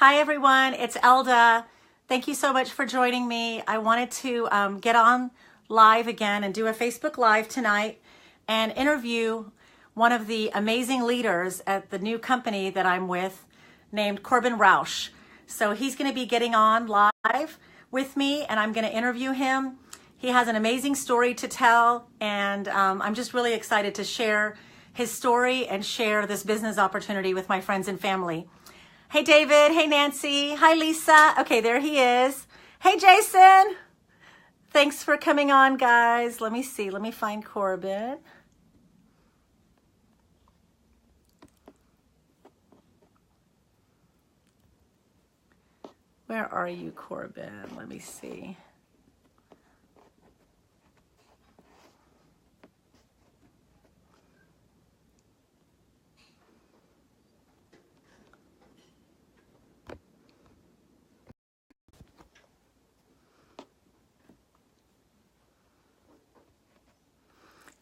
Hi, everyone. It's Elda. Thank you so much for joining me. I wanted to get on live again and do a Facebook Live tonight and interview one of the amazing leaders at the new company that I'm with named Corbin Roush. So he's going to be getting on live with me and I'm going to interview him. He has an amazing story to tell and I'm just really excited to share his story and share this business opportunity with my friends and family. Hey, David. Hey, Nancy. Hi, Lisa. Okay, there he is. Hey, Jason. Thanks for coming on, guys. Let me see. Let me find Corbin. Where are you, Corbin? Let me see.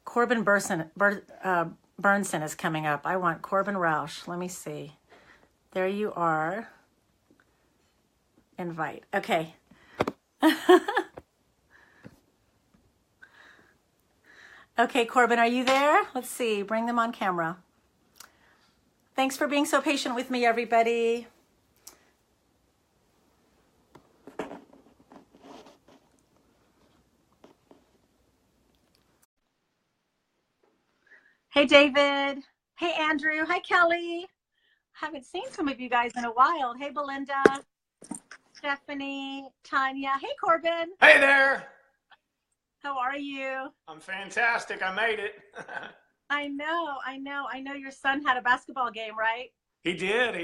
Corbin Burnson is coming up. I want Corbin Roush. Let me see. There you are. Invite. Okay. Okay, Corbin, are you there? Let's see. Bring them on camera. Thanks for being so patient with me, everybody. Hey, David. Hey, Andrew. Hi, Kelly. Haven't seen some of you guys in a while. Hey, Belinda, Stephanie, Tanya. Hey, Corbin. Hey there. How are you? I'm fantastic. I made it. I know your son had a basketball game, right? He did.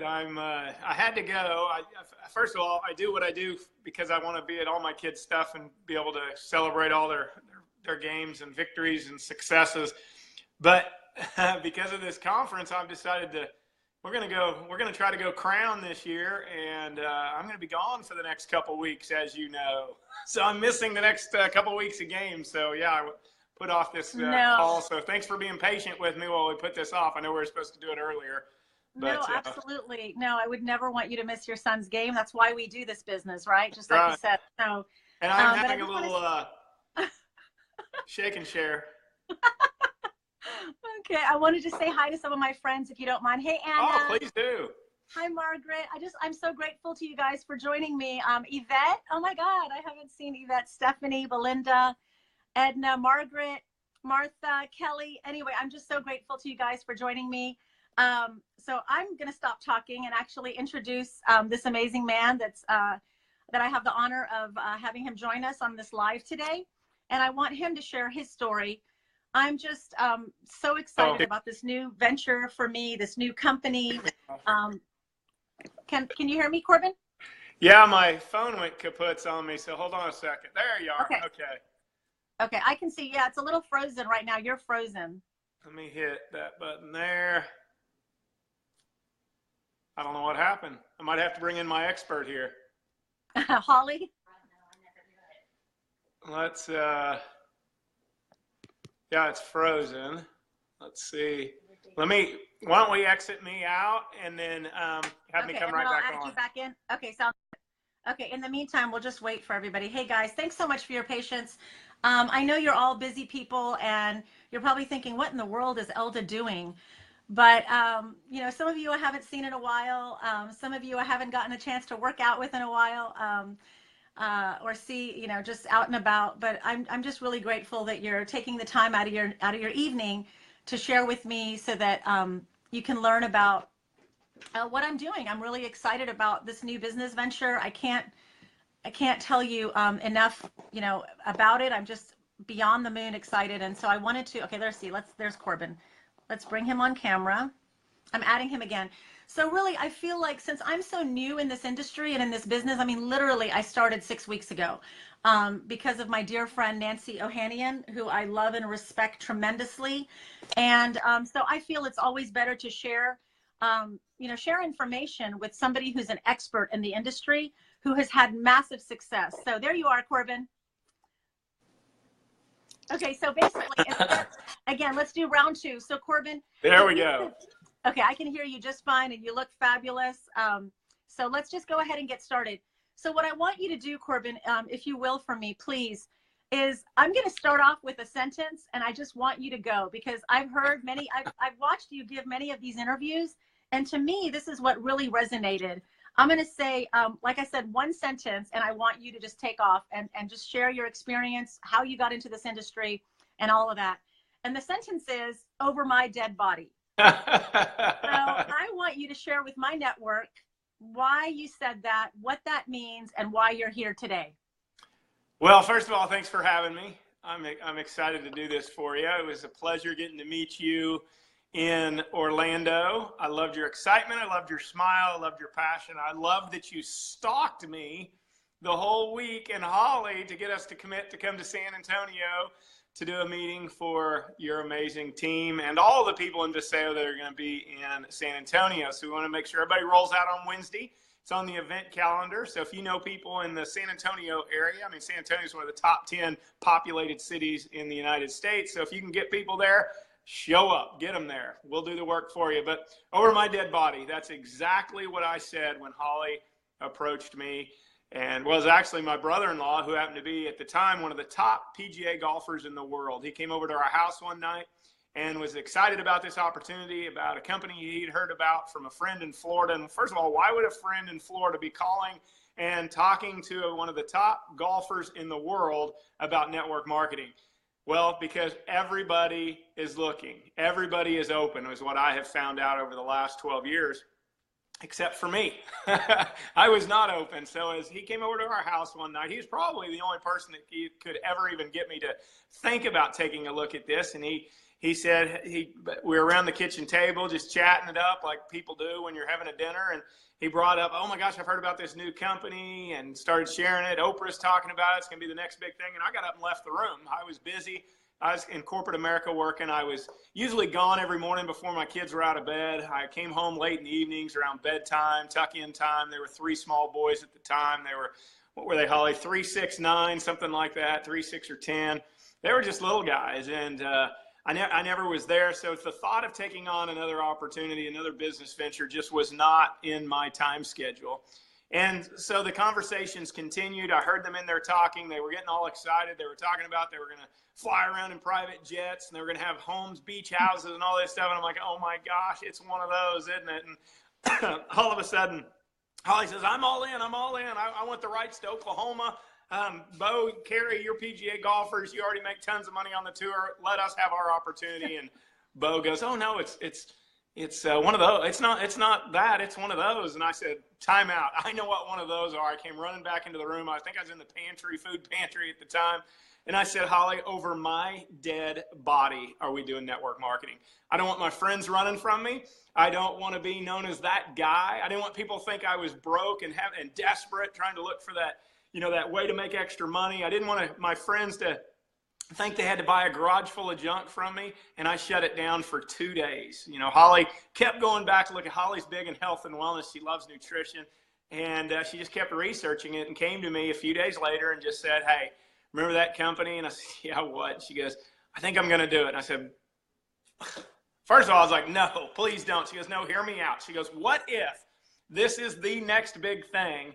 I had to go. First of all, I do what I do because I want to be at all my kids' stuff and be able to celebrate all their games and victories and successes. But because of this conference, I've decided we're going to try to go Crown this year, and I'm going to be gone for the next couple weeks, as you know. So I'm missing the next couple weeks of games. So yeah, I put off this call. So thanks for being patient with me while we put this off. I know we were supposed to do it earlier. But, no, absolutely. No, I would never want you to miss your son's game. That's why we do this business, right? Just like you said. So, and I'm having a little shake and share. Okay, I wanted to say hi to some of my friends, if you don't mind. Hey, Anna. Oh, please do. Hi, Margaret. I'm so grateful to you guys for joining me. Yvette, oh my God, I haven't seen Yvette. Stephanie, Belinda, Edna, Margaret, Martha, Kelly. Anyway, I'm just so grateful to you guys for joining me. So I'm going to stop talking and actually introduce this amazing man that I have the honor of having him join us on this live today. And I want him to share his story. I'm just so excited about this new venture for me, this new company. Can you hear me, Corbin? Yeah, my phone went kaputs on me, so hold on a second. There you are. Okay, I can see. Yeah, it's a little frozen right now. You're frozen. Let me hit that button there. I don't know what happened. I might have to bring in my expert here. Holly? Let's, yeah, it's frozen. Let's see. Why don't we exit me out and then have me come right back on. You back in? Okay, sounds good. Okay, in the meantime, we'll just wait for everybody. Hey, guys, thanks so much for your patience. I know you're all busy people, and you're probably thinking, what in the world is Elda doing? But, you know, some of you I haven't seen in a while. Some of you I haven't gotten a chance to work out with in a while or see, you know, just out and about. But I'm just really grateful that you're taking the time out of your evening to share with me so that you can learn about what I'm doing. I'm really excited about this new business venture. I can't tell you enough, you know, about it. I'm just beyond the moon excited. And so I wanted to, okay, there's Corbin. Let's bring him on camera. I'm adding him again. So really, I feel like since I'm so new in this industry and in this business, I mean, literally, I started 6 weeks ago because of my dear friend, Nancy Ohanian, who I love and respect tremendously. And so I feel it's always better to share, you know, share information with somebody who's an expert in the industry who has had massive success. So there you are, Corbin. Okay, so basically, again, let's do round two. So Corbin. There we go. Okay, I can hear you just fine, and you look fabulous. So let's just go ahead and get started. So what I want you to do, Corbin, if you will, for me, please, is I'm going to start off with a sentence, and I just want you to go, because I've heard many, I've watched you give many of these interviews, and to me, this is what really resonated. I'm going to say, like I said, one sentence, and I want you to just take off and just share your experience, how you got into this industry, and all of that. And the sentence is, over my dead body. So I want you to share with my network why you said that, what that means, and why you're here today. Well, first of all, thanks for having me. I'm excited to do this for you. It was a pleasure getting to meet you in Orlando. I loved your excitement. I loved your smile. I loved your passion. I loved that you stalked me the whole week in Holly to get us to commit to come to San Antonio to do a meeting for your amazing team and all the people in Viseo that are going to be in San Antonio. So we want to make sure everybody rolls out on Wednesday. It's on the event calendar. So if you know people in the San Antonio area, I mean, San Antonio is one of the top 10 populated cities in the United States. So if you can get people there, show up, get them there. We'll do the work for you. But over my dead body, that's exactly what I said when Holly approached me. And was actually my brother-in-law, who happened to be at the time one of the top PGA golfers in the world. He came over to our house one night and was excited about this opportunity, about a company he'd heard about from a friend in Florida. And first of all, why would a friend in Florida be calling and talking to one of the top golfers in the world about network marketing? Well, because everybody is looking. Everybody is open, is what I have found out over the last 12 years. Except for me. I was not open. So as he came over to our house one night, he was probably the only person that he could ever even get me to think about taking a look at this. And he said, we were around the kitchen table just chatting it up like people do when you're having a dinner. And he brought up, oh my gosh, I've heard about this new company, and started sharing it. Oprah's talking about it. It's going to be the next big thing. And I got up and left the room. I was busy. I was in corporate America working. I was usually gone every morning before my kids were out of bed. I came home late in the evenings around bedtime, tuck-in time. There were 3 small boys at the time. They were, what were they, Holly? 3, 6, 9, something like that, 3, 6, or 10. They were just little guys, and I never was there. So the thought of taking on another opportunity, another business venture, just was not in my time schedule. And so the conversations continued. I heard them in there talking. They were getting all excited. They were talking about they were going to fly around in private jets, and they were going to have homes, beach houses, and all this stuff. And I'm like, oh my gosh, it's one of those, isn't it? And all of a sudden, Holly says, I'm all in. I'm all in. I want the rights to Oklahoma. Bo, Carrie, you're PGA golfers. You already make tons of money on the tour. Let us have our opportunity. And Bo goes, oh no, it's one of those. It's not that. It's one of those. And I said, time out. I know what one of those are. I came running back into the room. I think I was in the pantry, food pantry at the time. And I said, Holly, over my dead body are we doing network marketing. I don't want my friends running from me. I don't want to be known as that guy. I didn't want people to think I was broke and desperate, trying to look for that, that way to make extra money. I didn't want my friends to think they had to buy a garage full of junk from me, and I shut it down for 2 days. Holly kept going back to look at. Holly's big in health and wellness. She loves nutrition, and she just kept researching it and came to me a few days later and just said, hey, remember that company? And I said, yeah, what? She goes, I think I'm going to do it. And I said, first of all, I was like, no, please don't. She goes, no, hear me out. She goes, what if this is the next big thing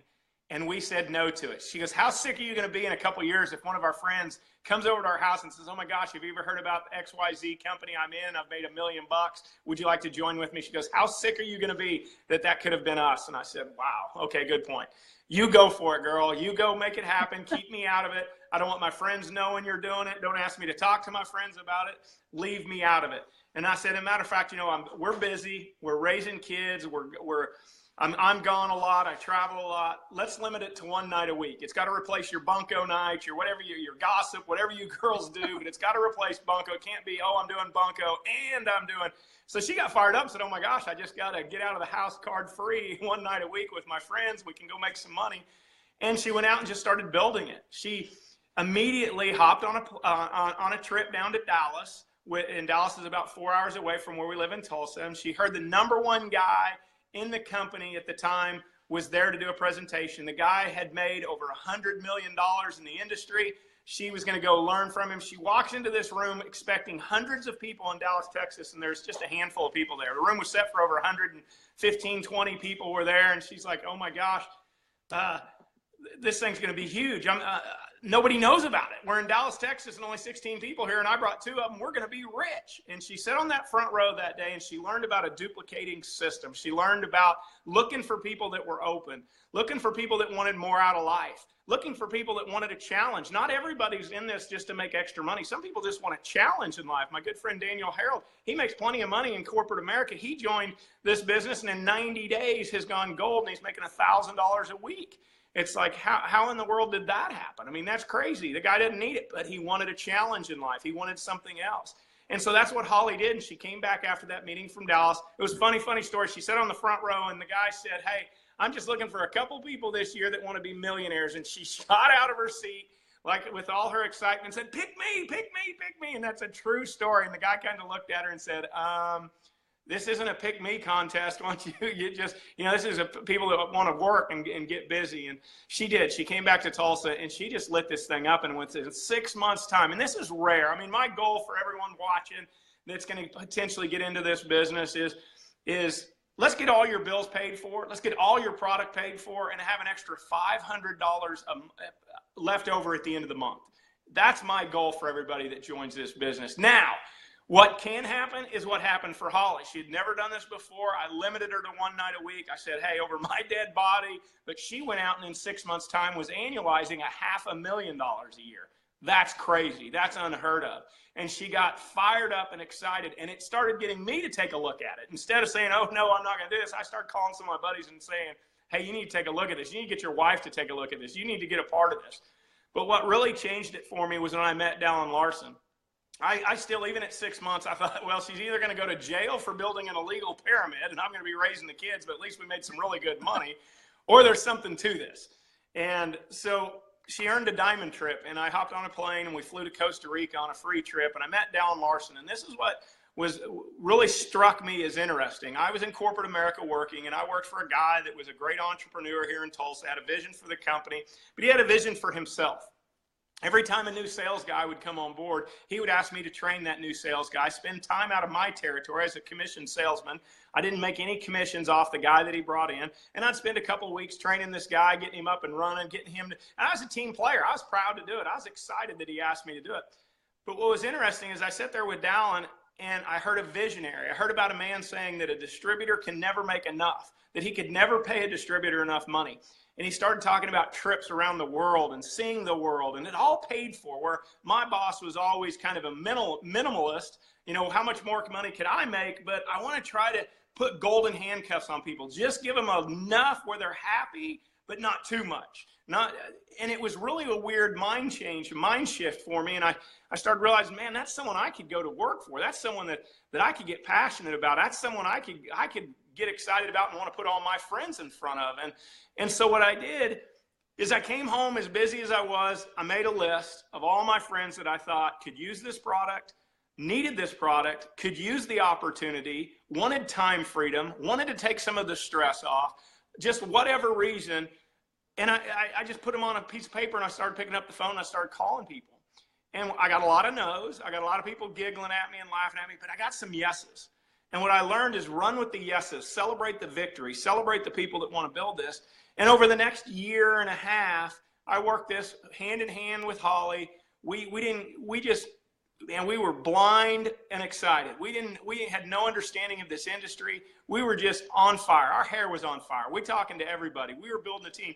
and we said no to it? She goes, how sick are you going to be in a couple of years if one of our friends comes over to our house and says, oh my gosh, have you ever heard about the XYZ company I'm in? I've made $1 million. Would you like to join with me? She goes, how sick are you going to be that could have been us? And I said, wow, okay, good point. You go for it, girl. You go make it happen. Keep me out of it. I don't want my friends knowing you're doing it. Don't ask me to talk to my friends about it. Leave me out of it. And I said, as a matter of fact, we're busy. We're raising kids. I'm gone a lot. I travel a lot. Let's limit it to 1 night a week. It's got to replace your bunko night, your whatever, your gossip, whatever you girls do, but it's got to replace bunko. It can't be, oh, I'm doing bunko and I'm doing. So she got fired up and said, oh my gosh, I just got to get out of the house card free 1 night a week with my friends. We can go make some money. And she went out and just started building it. She immediately hopped on a trip down to Dallas. And Dallas is about 4 hours away from where we live in Tulsa. And she heard the #1 guy in the company at the time was there to do a presentation. The guy had made over $100 million in the industry. she was going to go learn from him. She walks into this room expecting hundreds of people in Dallas, Texas, and there's just a handful of people there. The room was set for over 115, 20 people were there, and she's like, oh my gosh, this thing's going to be huge. Nobody knows about it. We're in Dallas, Texas, and only 16 people here, and I brought 2 of them. We're going to be rich. And she sat on that front row that day, and she learned about a duplicating system. She learned about looking for people that were open, looking for people that wanted more out of life, looking for people that wanted a challenge. Not everybody's in this just to make extra money. Some people just want a challenge in life. My good friend Daniel Harold, he makes plenty of money in corporate America. He joined this business, and in 90 days has gone gold, and he's making $1,000 a week. It's like, how in the world did that happen? I mean, that's crazy. The guy didn't need it, but he wanted a challenge in life. He wanted something else. And so that's what Holly did. And she came back after that meeting from Dallas. It was a funny story. She sat on the front row, and the guy said, hey, I'm just looking for a couple people this year that want to be millionaires. And she shot out of her seat, like with all her excitement, and said, pick me, pick me, pick me. And that's a true story. And the guy kind of looked at her and said, this isn't a pick me contest. Why don't you just, this is people that want to work and get busy. And she did. She came back to Tulsa, and she just lit this thing up, and went in 6 months' time. And this is rare. I mean, my goal for everyone watching that's going to potentially get into this business is let's get all your bills paid for. Let's get all your product paid for, and have an extra $500 left over at the end of the month. That's my goal for everybody that joins this business. Now, what can happen is what happened for Holly. She'd never done this before. I limited her to 1 night a week. I said, hey, over my dead body. But she went out and in 6 months' time was annualizing $500,000 a year. That's crazy. That's unheard of. And she got fired up and excited, and it started getting me to take a look at it. Instead of saying, oh, no, I'm not going to do this, I started calling some of my buddies and saying, hey, you need to take a look at this. You need to get your wife to take a look at this. You need to get a part of this. But what really changed it for me was when I met Dallin Larson. I still, even at 6 months, I thought, well, she's either going to go to jail for building an illegal pyramid, and I'm going to be raising the kids, but at least we made some really good money, or there's something to this. And so she earned a diamond trip, and I hopped on a plane, and we flew to Costa Rica on a free trip, and I met Dallin Larson. And this is what really struck me as interesting. I was in corporate America working, and I worked for a guy that was a great entrepreneur here in Tulsa, had a vision for the company, but he had a vision for himself. Every time a new sales guy would come on board, he would ask me to train that new sales guy, spend time out of my territory as a commissioned salesman. I didn't make any commissions off the guy that he brought in. And I'd spend a couple of weeks training this guy, getting him up and running, getting him to, and I was a team player. I was proud to do it. I was excited that he asked me to do it. But what was interesting is I sat there with Dallin, and I heard a visionary. I heard about a man saying that a distributor can never make enough, that he could never pay a distributor enough money. And he started talking about trips around the world and seeing the world, and it all paid for, where my boss was always kind of a minimalist. How much more money could I make? But I want to try to put golden handcuffs on people. Just give them enough where they're happy, but not too much. And it was really a weird mind shift for me. And I started realizing, man, that's someone I could go to work for. That's someone that I could get passionate about. That's someone I could get excited about and want to put all my friends in front of. And so what I did is I came home as busy as I was. I made a list of all my friends that I thought could use this product, needed this product, could use the opportunity, wanted time freedom, wanted to take some of the stress off, just whatever reason. And I just put them on a piece of paper, and I started picking up the phone, and I started calling people. And I got a lot of no's. I got a lot of people giggling at me and laughing at me, but I got some yeses. And what I learned is run with the yeses, celebrate the victory, celebrate the people that want to build this. And over the next year and a half, I worked this hand in hand with Holly. We were blind and excited. We had no understanding of this industry. We were just on fire. Our hair was on fire. We're talking to everybody. We were building a team.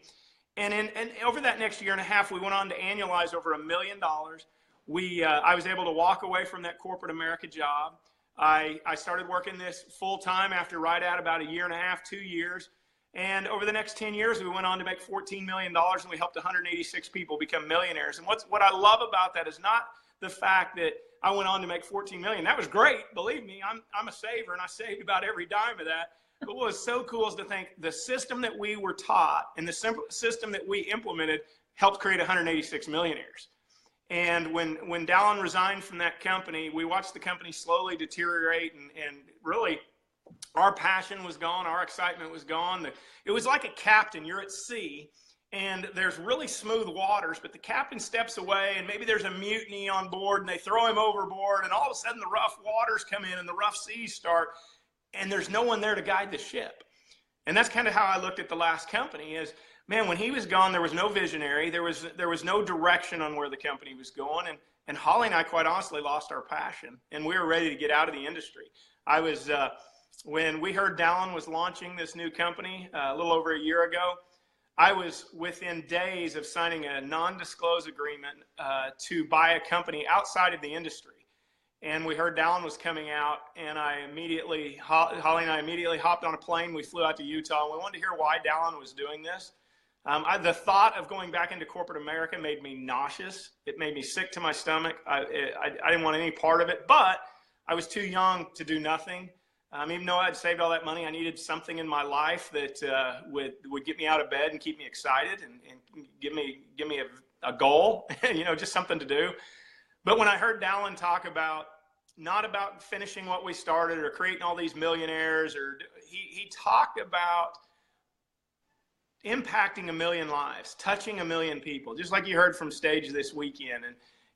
And over that next year and a half, we went on to annualize over $1 million. I was able to walk away from that corporate America job. I started working this full time after right at about a year and a half, 2 years. And over the next 10 years, we went on to make $14 million, and we helped 186 people become millionaires. And what I love about that is not the fact that I went on to make $14 million. That was great. Believe me, I'm a saver, and I saved about every dime of that. But what was so cool is to think the system that we were taught and the system that we implemented helped create 186 millionaires. And when Dallin resigned from that company, we watched the company slowly deteriorate, and really our passion was gone. Our excitement was gone. It was like a captain. You're at sea, and there's really smooth waters, but the captain steps away and maybe there's a mutiny on board and they throw him overboard, and all of a sudden the rough waters come in and the rough seas start, and there's no one there to guide the ship. And that's kind of how I looked at the last company is, man, when he was gone, there was no visionary. There was no direction on where the company was going. And Holly and I, quite honestly, lost our passion, and we were ready to get out of the industry. I was, when we heard Dallin was launching this new company a little over a year ago, I was within days of signing a non-disclose agreement to buy a company outside of the industry. And we heard Dallin was coming out, and Holly and I immediately hopped on a plane. We flew out to Utah, and we wanted to hear why Dallin was doing this. The thought of going back into corporate America made me nauseous. It made me sick to my stomach. I didn't want any part of it, but I was too young to do nothing. Even though I'd saved all that money, I needed something in my life that would get me out of bed and keep me excited and give me a goal, just something to do. But when I heard Dallin talk about, not about finishing what we started or creating all these millionaires, or he talked about impacting 1 million lives, touching 1 million people, just like you heard from stage this weekend.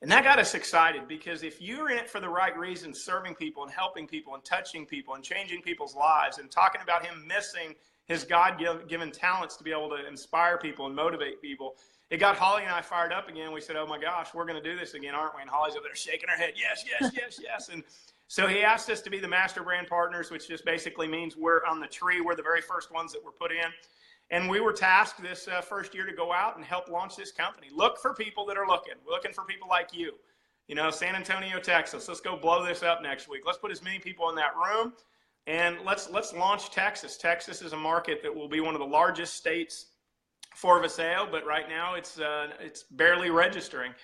And that got us excited, because if you're in it for the right reasons, serving people and helping people and touching people and changing people's lives, and talking about him missing his God-given talents to be able to inspire people and motivate people, it got Holly and I fired up again. We said, oh my gosh, we're going to do this again, aren't we? And Holly's over there shaking her head. Yes, yes, yes, yes. And so he asked us to be the master brand partners, which just basically means we're on the tree. We're the very first ones that were put in. And we were tasked this first year to go out and help launch this company. Look for people that are looking. We're looking for people like you. San Antonio, Texas. Let's go blow this up next week. Let's put as many people in that room, and let's launch Texas. Texas is a market that will be one of the largest states for Vasail, but right now it's barely registering.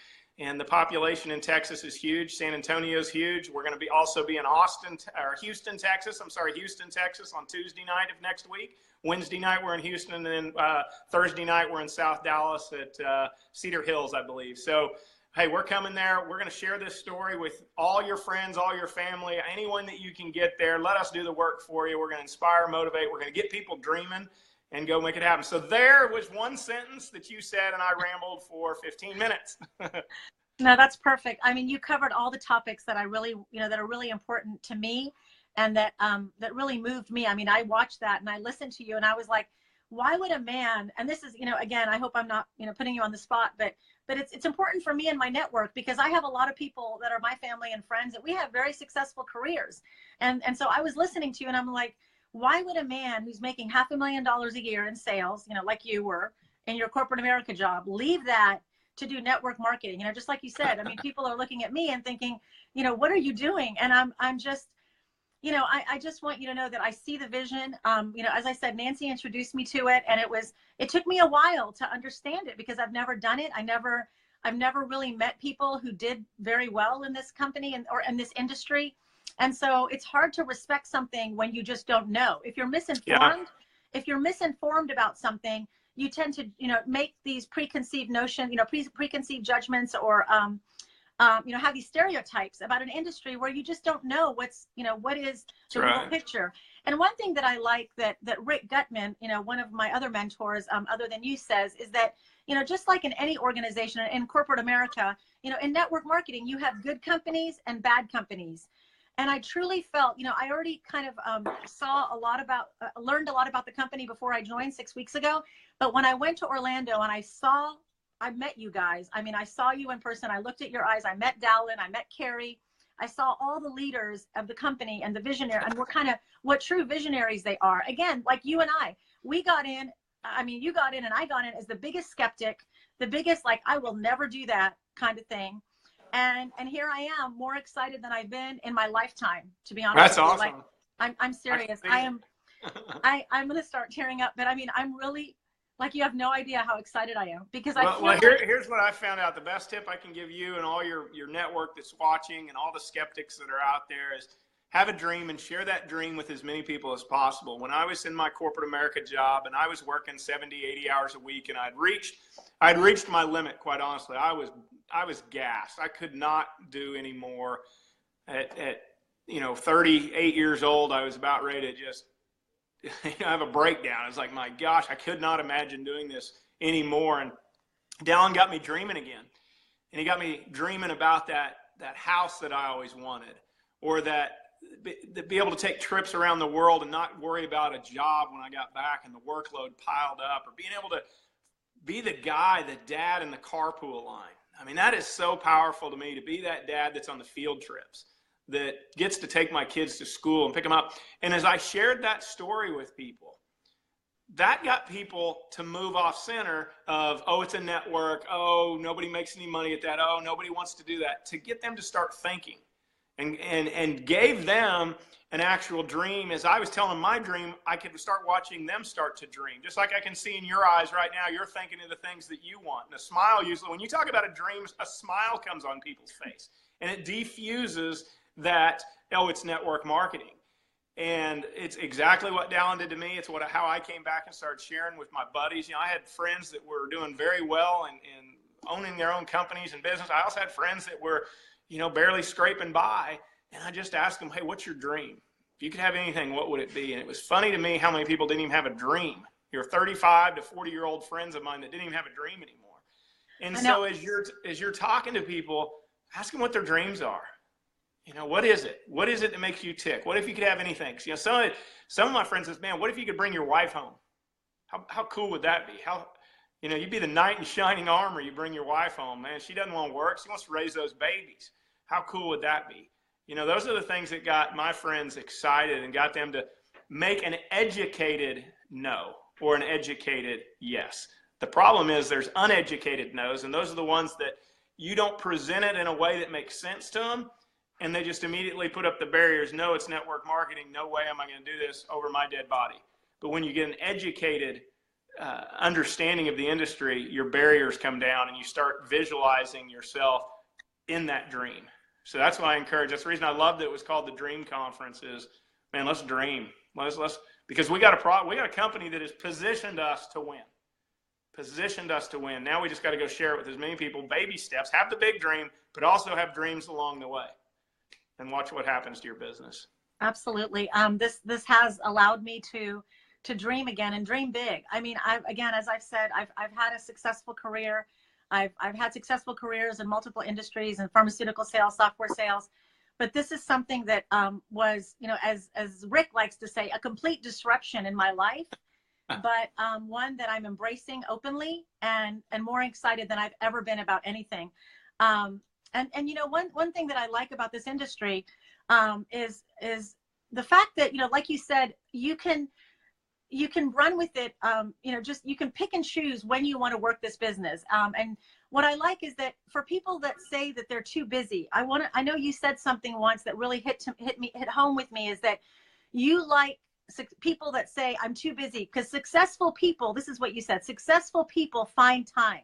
And the population in Texas is huge. San Antonio is huge. We're going to also be in Houston, Texas on Tuesday night of next week. Wednesday night we're in Houston, and then Thursday night we're in South Dallas at Cedar Hills, I believe. So, hey, we're coming there. We're going to share this story with all your friends, all your family, anyone that you can get there. Let us do the work for you. We're going to inspire, motivate. We're going to get people dreaming and go make it happen. So there was one sentence that you said, and I rambled for 15 minutes. No, that's perfect. I mean, you covered all the topics that I really, that are really important to me, and that really moved me. I mean, I watched that and I listened to you, and I was like, why would a man, and this is, again, I hope I'm not, putting you on the spot, but it's important for me and my network, because I have a lot of people that are my family and friends that we have very successful careers. And so I was listening to you, and I'm like, why would a man who's making $500,000 a year in sales, like you were in your corporate America job, leave that to do network marketing? Just like you said, I mean, people are looking at me and thinking, what are you doing? And I'm just, I just want you to know that I see the vision. As I said, Nancy introduced me to it, and it took me a while to understand it, because I've never done it. I've never really met people who did very well in this company or in this industry. And so it's hard to respect something when you just don't know. If you're misinformed, if you're misinformed about something, you tend to, make these preconceived notions, preconceived judgments, or, have these stereotypes about an industry where you just don't know what is the real picture. And one thing that I like that Rick Gutman, one of my other mentors, other than you, says is that, just like in any organization in corporate America, in network marketing, you have good companies and bad companies. And I truly felt, I already kind of learned a lot about the company before I joined 6 weeks ago. But when I went to Orlando and I met you guys. I mean, I saw you in person. I looked at your eyes. I met Dallin. I met Carrie. I saw all the leaders of the company and the visionary, and what true visionaries they are. Again, like you and we got in. I mean, you got in and I got in as the biggest skeptic, the biggest, like, I will never do that kind of thing. And here I am, more excited than I've been in my lifetime, to be honest. That's awesome. Like, I'm serious. I'm going to start tearing up, but I mean, I'm really, like, you have no idea how excited I am, because here's what I found out. The best tip I can give you and all your network that's watching and all the skeptics that are out there is have a dream and share that dream with as many people as possible. When I was in my corporate America job and I was working 70, 80 hours a week, and I'd reached my limit, quite honestly. I was gassed. I could not do any more. At 38 years old, I was about ready to just have a breakdown. It's like, my gosh, I could not imagine doing this anymore. And Dallin got me dreaming again. And he got me dreaming about that house that I always wanted, or that be able to take trips around the world and not worry about a job when I got back and the workload piled up, or being able to be the guy, the dad in the carpool line. I mean, that is so powerful to me, to be that dad that's on the field trips, that gets to take my kids to school and pick them up. And as I shared that story with people, that got people to move off center of, oh, it's a network. Oh, nobody makes any money at that. Oh, nobody wants to do that. To get them to start thinking, and gave them an actual dream. As I was telling my dream, I could start watching them start to dream. Just like I can see in your eyes right now, you're thinking of the things that you want. And a smile, usually, when you talk about a dream, a smile comes on people's face. And it defuses that, oh, it's network marketing. And it's exactly what Dallin did to me. It's how I came back and started sharing with my buddies. You know, I had friends that were doing very well and owning their own companies and business. I also had friends that were, you know, barely scraping by. And I just asked them, hey, what's your dream? If you could have anything, what would it be? And it was funny to me how many people didn't even have a dream. Your 35 to 40-year-old friends of mine that didn't even have a dream anymore. And so as you're talking to people, ask them what their dreams are. You know, what is it? What is it that makes you tick? What if you could have anything? You know, some of my friends says, man, what if you could bring your wife home? How cool would that be? You know, you'd be the knight in shining armor. You bring your wife home, man. She doesn't want to work. She wants to raise those babies. How cool would that be? You know, those are the things that got my friends excited and got them to make an educated no or an educated yes. The problem is there's uneducated no's, and those are the ones that you don't present it in a way that makes sense to them. And they just immediately put up the barriers. No, it's network marketing. No way am I going to do this over my dead body. But when you get an educated understanding of the industry, your barriers come down and you start visualizing yourself in that dream. So that's why I encourage. That's the reason I love that it was called the Dream Conference. Is, man, let's dream. Let's because we got a company that has positioned us to win. Positioned us to win. Now we just got to go share it with as many people. Baby steps. Have the big dream, but also have dreams along the way. And watch what happens to your business. Absolutely. This has allowed me to dream again and dream big. I mean, as I've said, I've had a successful career. I've had successful careers in multiple industries and pharmaceutical sales, software sales. But this is something that was, you know, as Rick likes to say, a complete disruption in my life, but one that I'm embracing openly and more excited than I've ever been about anything. And you know, one thing that I like about this industry is the fact that, you know, like you said, you can run with it. You know, just you can pick and choose when you want to work this business. And what I like is that for people that say that they're too busy, I know you said something once that really hit home with me, is that you like people that say I'm too busy, because successful people, this is what you said, successful people find time.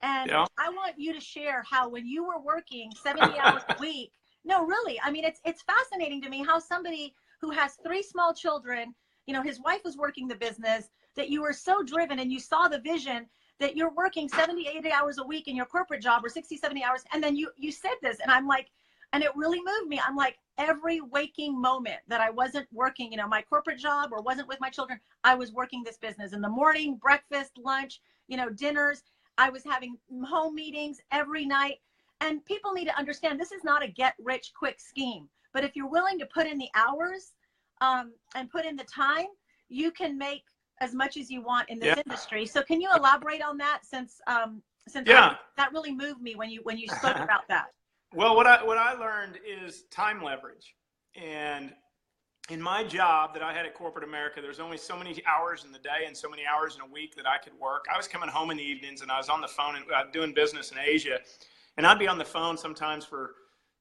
And yeah. I want you to share how when you were working 70 hours a week, no, really, I mean, it's fascinating to me how somebody who has 3 small children, you know, his wife was working the business, that you were so driven and you saw the vision that you're working 70, 80 hours a week in your corporate job, or 60, 70 hours. And then you said this, and I'm like, and it really moved me. I'm like, every waking moment that I wasn't working, you know, my corporate job or wasn't with my children, I was working this business in the morning, breakfast, lunch, you know, dinners. I was having home meetings every night. And people need to understand this is not a get rich quick scheme. But if you're willing to put in the hours and put in the time, you can make as much as you want in this industry. So can you elaborate on that, since that really moved me when you spoke about that? Well, what I learned is time leverage. And in my job that I had at corporate America, there's only so many hours in the day and so many hours in a week that I could work. I was coming home in the evenings and I was on the phone and doing business in Asia. And I'd be on the phone sometimes for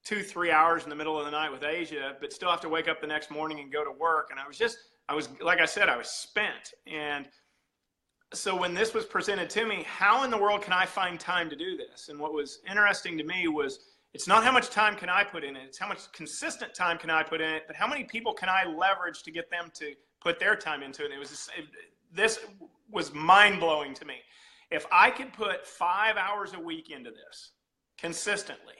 2-3 hours in the middle of the night with Asia, but still have to wake up the next morning and go to work. And I was, like I said, I was spent. And so when this was presented to me, how in the world can I find time to do this? And what was interesting to me was, it's not how much time can I put in it, it's how much consistent time can I put in it, but how many people can I leverage to get them to put their time into it. And this was mind-blowing to me. If I could put 5 hours a week into this consistently,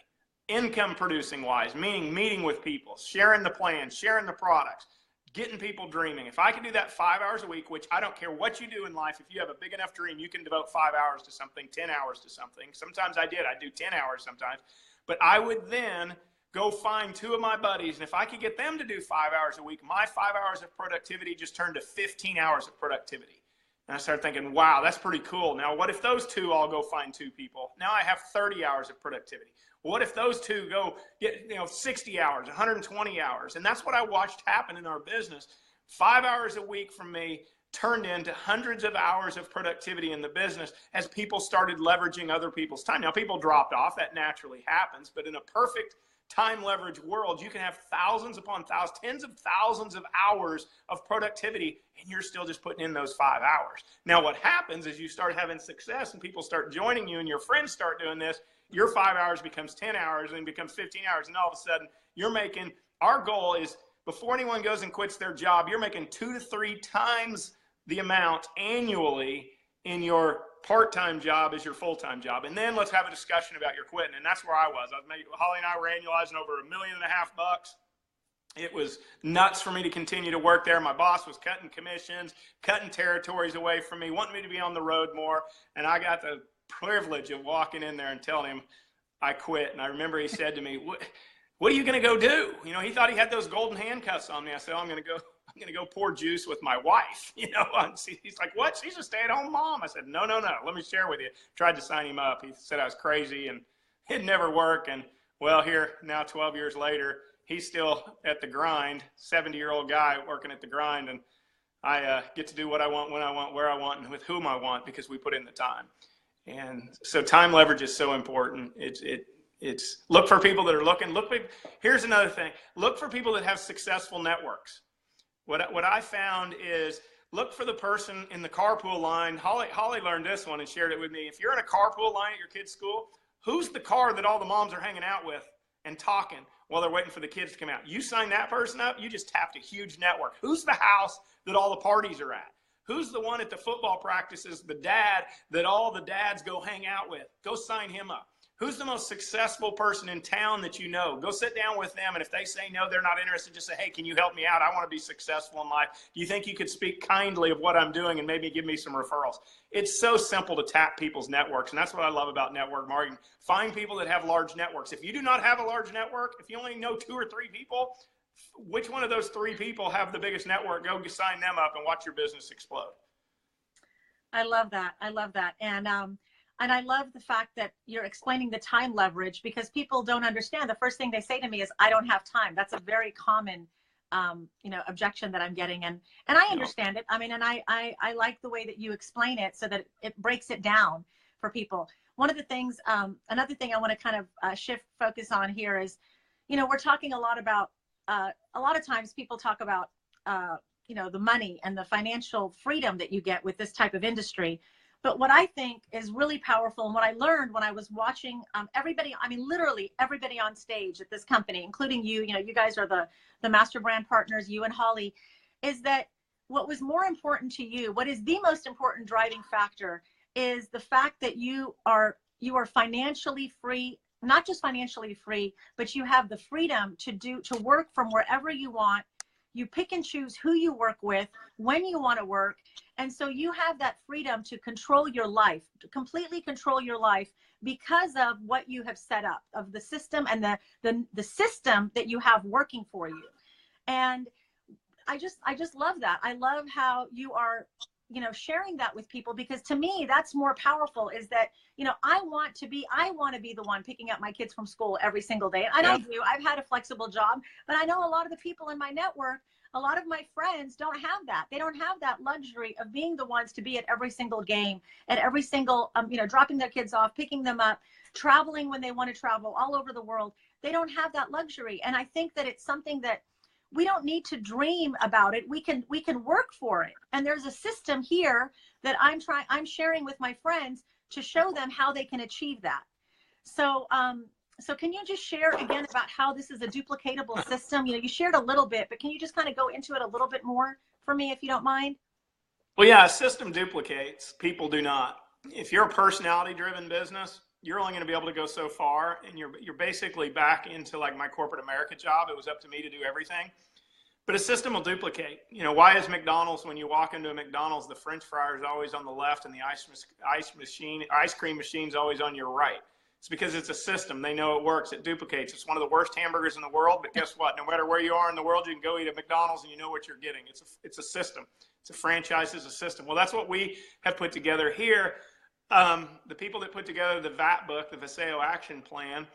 income producing wise, meaning meeting with people, sharing the plans, sharing the products, getting people dreaming. If I can do that 5 hours a week, which I don't care what you do in life, if you have a big enough dream, you can devote 5 hours to something, 10 hours to something. Sometimes I did. I do 10 hours sometimes. But I would then go find 2 of my buddies, and if I could get them to do 5 hours a week, my 5 hours of productivity just turned to 15 hours of productivity. And I started thinking, wow, that's pretty cool. Now, what if those 2 all go find 2 people? Now I have 30 hours of productivity. What if those 2 go get 60 hours, 120 hours? And that's what I watched happen in our business. 5 hours a week from me turned into hundreds of hours of productivity in the business as people started leveraging other people's time. Now, people dropped off. That naturally happens. But in a perfect time leverage world, you can have thousands upon thousands, tens of thousands of hours of productivity, and you're still just putting in those 5 hours. Now, what happens is you start having success and people start joining you and your friends start doing this. Your 5 hours becomes 10 hours and becomes 15 hours. And all of a sudden you're making, our goal is before anyone goes and quits their job, you're making 2 to 3 times the amount annually in your part-time job as your full-time job. And then let's have a discussion about your quitting. And that's where I was. Holly and I were annualizing over $1.5 million. It was nuts for me to continue to work there. My boss was cutting commissions, cutting territories away from me, wanting me to be on the road more. And I got the privilege of walking in there and telling him I quit. And I remember he said to me, what are you going to go do? He thought he had those golden handcuffs on me. I said, I'm going to go pour juice with my wife. He's like, what? She's a stay-at-home mom. I said, no. Let me share with you. Tried to sign him up. He said I was crazy and it'd never work. And well, here now 12 years later, he's still at the grind, 70-year-old guy working at the grind. And I get to do what I want, when I want, where I want, and with whom I want, because we put in the time. And so time leverage is so important. It's look for people that are looking. Here's another thing. Look for people that have successful networks. What I found is look for the person in the carpool line. Holly learned this one and shared it with me. If you're in a carpool line at your kid's school, who's the car that all the moms are hanging out with and talking while they're waiting for the kids to come out? You sign that person up, you just tapped a huge network. Who's the house that all the parties are at? Who's the one at the football practices, the dad that all the dads go hang out with? Go sign him up. Who's the most successful person in town that you know? Go sit down with them, and if they say no, they're not interested, just say, hey, can you help me out? I want to be successful in life. Do you think you could speak kindly of what I'm doing and maybe give me some referrals? It's so simple to tap people's networks, and that's what I love about network marketing. Find people that have large networks. If you do not have a large network, if you only know 2 or 3 people, which one of those 3 people have the biggest network? Go sign them up and watch your business explode. I love that. And I love the fact that you're explaining the time leverage, because people don't understand. The first thing they say to me is, I don't have time. That's a very common, objection that I'm getting. And I understand it. And I like the way that you explain it so that it breaks it down for people. One of the things, another thing I want to kind of shift focus on here is, we're talking a lot about, a lot of times people talk about, the money and the financial freedom that you get with this type of industry. But what I think is really powerful, and what I learned when I was watching everybody, literally everybody on stage at this company, including you, you guys are the master brand partners, you and Holly, is that what was more important to you, what is the most important driving factor, is the fact that you are financially free, not just financially free, but you have the freedom to work from wherever you want. You pick and choose who you work with, when you want to work. And so you have that freedom to control your life, to completely control your life, because of what you have set up, of the system and the system that you have working for you. And I just love that. I love how you are, sharing that with people, because to me, that's more powerful, is that, I want to be the one picking up my kids from school every single day. And I do. I've had a flexible job, but I know a lot of the people in my network, a lot of my friends don't have that. They don't have that luxury of being the ones to be at every single game, at every single, dropping their kids off, picking them up, traveling when they want to travel all over the world. They don't have that luxury. And I think that it's something that we don't need to dream about it. We can work for it. And there's a system here that I'm sharing with my friends to show them how they can achieve that. So, so can you just share again about how this is a duplicatable system? You shared a little bit, but can you just kind of go into it a little bit more for me, if you don't mind? Well, yeah, a system duplicates. People do not. If you're a personality-driven business, you're only going to be able to go so far, and you're basically back into like my corporate America job. It was up to me to do everything. But a system will duplicate. You know, why is McDonald's, when you walk into a McDonald's, the French fryer is always on the left and the ice cream machine's always on your right? It's because it's a system. They know it works. It duplicates. It's one of the worst hamburgers in the world, but guess what? No matter where you are in the world, you can go eat at McDonald's and you know what you're getting. It's a system. It's a franchise. It's a system. Well, that's what we have put together here. The people that put together the VAT book, the Viseo Action Plan,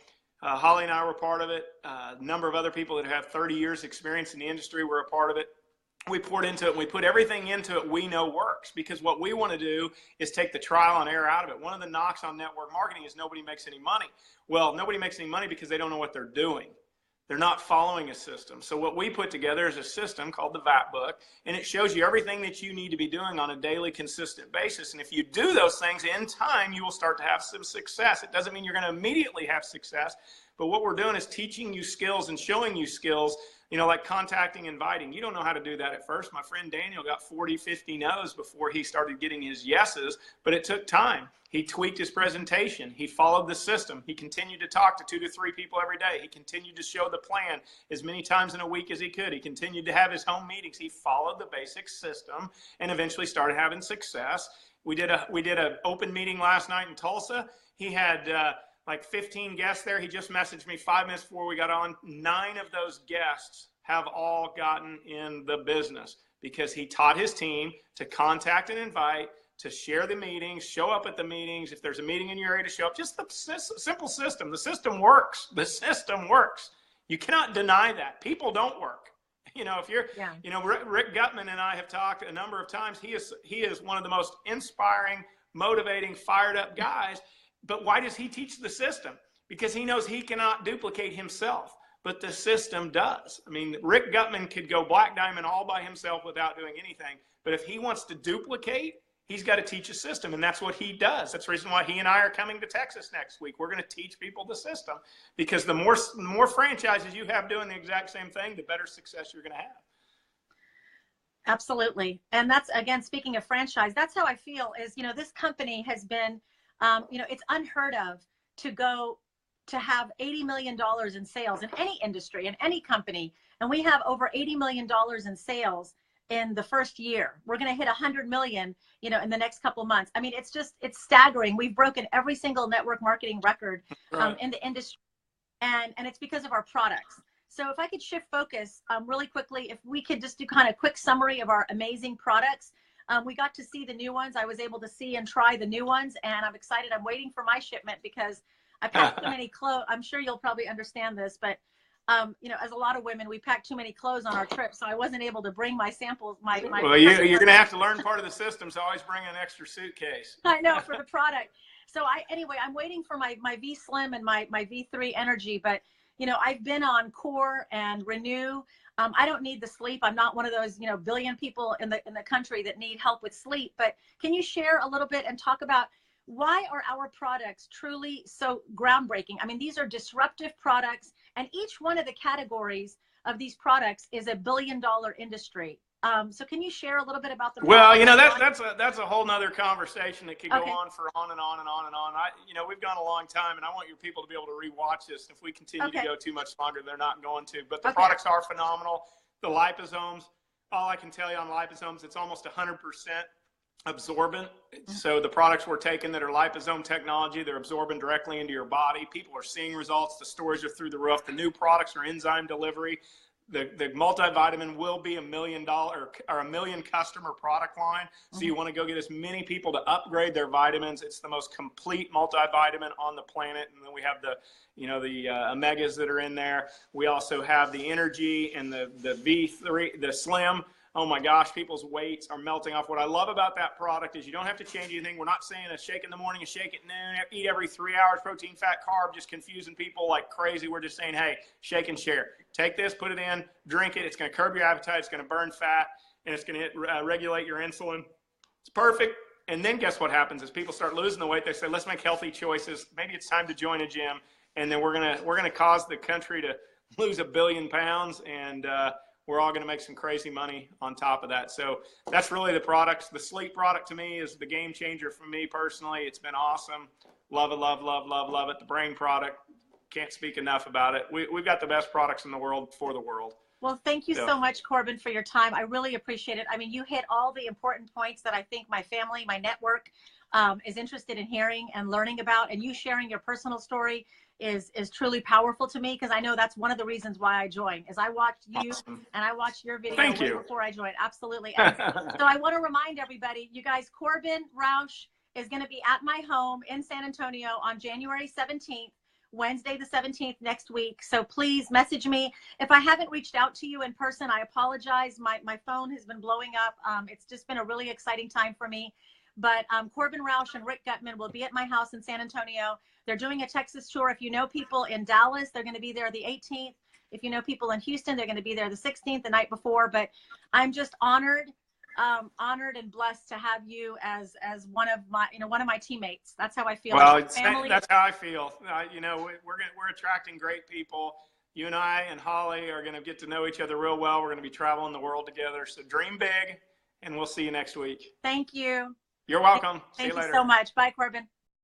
Holly and I were part of it. A number of other people that have 30 years experience in the industry were a part of it. We poured into it and we put everything into it we know works, because what we want to do is take the trial and error out of it. One of the knocks on network marketing is nobody makes any money. Well, nobody makes any money because they don't know what they're doing. They're not following a system. So what we put together is a system called the VAT book, and it shows you everything that you need to be doing on a daily, consistent basis. And if you do those things in time, you will start to have some success. It doesn't mean you're going to immediately have success, but what we're doing is teaching you skills and showing you skills, you know, like contacting, inviting. You don't know how to do that at first. My friend Daniel got 40, 50 no's before he started getting his yeses, but it took time. He tweaked his presentation. He followed the system. He continued to talk to 2 to 3 people every day. He continued to show the plan as many times in a week as he could. He continued to have his home meetings. He followed the basic system and eventually started having success. We did an open meeting last night in Tulsa. He had like 15 guests there. He just messaged me 5 minutes before we got on. 9 of those guests have all gotten in the business because he taught his team to contact and invite, to share the meetings, show up at the meetings. If there's a meeting in your area, to show up. Just the simple system. The system works. The system works. You cannot deny that. People don't work. You know, if you're, you know, Rick Gutman and I have talked a number of times. He is one of the most inspiring, motivating, fired up guys. But why does he teach the system? Because he knows he cannot duplicate himself, but the system does. I mean, Rick Gutman could go black diamond all by himself without doing anything. But if he wants to duplicate, he's got to teach a system, and that's what he does. That's the reason why he and I are coming to Texas next week. We're going to teach people the system, because the more franchises you have doing the exact same thing, the better success you're going to have. Absolutely. And that's, again, speaking of franchise, that's how I feel is, you know, this company has been, you know, it's unheard of to have $80 million in sales in any industry, in any company. And we have over $80 million in sales in the first year. We're going to hit 100 million, you know, in the next couple of months. I mean, it's staggering. We've broken every single network marketing record in the industry. And it's because of our products. So if I could shift focus really quickly, if we could just do kind of quick summary of our amazing products. We got to see the new ones. I was able to see and try the new ones, and I'm excited. I'm waiting for my shipment because I packed too many clothes. I'm sure you'll probably understand this, but you know, as a lot of women, we packed too many clothes on our trip, so I wasn't able to bring my samples. Well, you're going to have to learn part of the system, so always bring an extra suitcase. I know, for the product. So anyway, I'm waiting for my V Slim and my V3 Energy, but you know, I've been on Core and Renew. I don't need the sleep. I'm not one of those, you know, billion people in the country that need help with sleep. But can you share a little bit and talk about why are our products truly so groundbreaking? I mean, these are disruptive products, and each one of the categories of these products is a billion-dollar industry. So can you share a little bit about the Well, you know, that's a whole nother conversation that could go on for on and on and on and on. You know, we've gone a long time, and I want your people to be able to rewatch this. If we continue to go too much longer, they're not going to. But the products are phenomenal. The liposomes, all I can tell you on liposomes, it's almost 100% absorbent. So the products we're taking that are liposome technology, they're absorbing directly into your body. People are seeing results. The stories are through the roof. The new products are enzyme delivery. The multivitamin will be $1 million or a million customer product line. So you want to go get as many people to upgrade their vitamins. It's the most complete multivitamin on the planet. And then we have the, you know, the omegas that are in there. We also have the energy and the V3, the Slim. Oh my gosh, people's weights are melting off. What I love about that product is you don't have to change anything. We're not saying a shake in the morning, a shake at noon, eat every 3 hours, protein, fat, carb, just confusing people like crazy. We're just saying, hey, shake and share. Take this, put it in, drink it. It's going to curb your appetite. It's going to burn fat, and it's going to regulate your insulin. It's perfect. And then guess what happens is people start losing the weight. They say, let's make healthy choices. Maybe it's time to join a gym. And then we're going to cause the country to lose 1 billion pounds, and we're all going to make some crazy money on top of that. So that's really the products. The sleep product to me is the game changer for me personally. It's been awesome. Love it, love, love, love, love it. The brain product, can't speak enough about it. We've got the best products in the world for the world. Well, thank you So, so much, Corbin, for your time. I really appreciate it. I mean, you hit all the important points that I think my family, my network, is interested in hearing and learning about. And you sharing your personal story is truly powerful to me, because I know that's one of the reasons why I joined. Is I watched you awesome. and I watched your video Thank way you. before I joined. Absolutely. And so I want to remind everybody, you guys, Corbin Roush is going to be at my home in San Antonio on January 17th. Wednesday the 17th next week. So please message me. If I haven't reached out to you in person, I apologize. My phone has been blowing up. It's just been a really exciting time for me. But Corbin Roush and Rick Gutman will be at my house in San Antonio. They're doing a Texas tour. If you know people in Dallas, they're going to be there the 18th. If you know people in Houston, they're going to be there the 16th, the night before. But I'm just honored and blessed to have you as one of my teammates. That's how I feel. Well, Family. that's how I feel. We're attracting great people. You and I and Holly are going to get to know each other real well. We're going to be traveling the world together. So dream big, and we'll see you next week. Thank you. You're welcome. Thank See you you later. so much. Bye, Corbin.